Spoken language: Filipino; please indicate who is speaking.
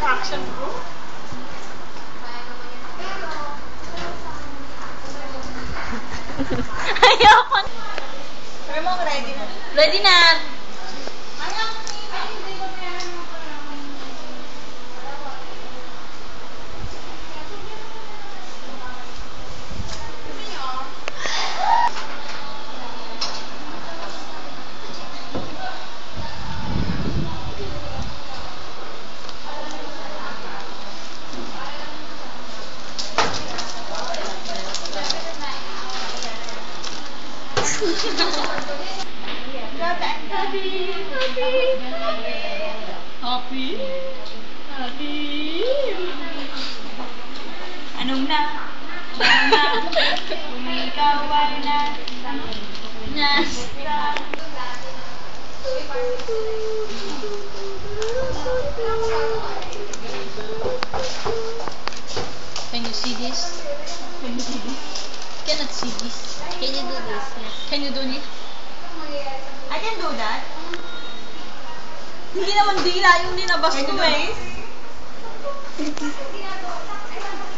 Speaker 1: Action group?
Speaker 2: Ayoko.
Speaker 1: Sabi mo, ready na.
Speaker 2: Ready na. Happy. Anong na? Kung ikaw ay nasta. Can you see this? Can you see this? Cannot see this. Can you do this? Can you do this?
Speaker 1: I can do that.
Speaker 2: Hindi naman dila yung linabas ko eh.
Speaker 1: Can you do this?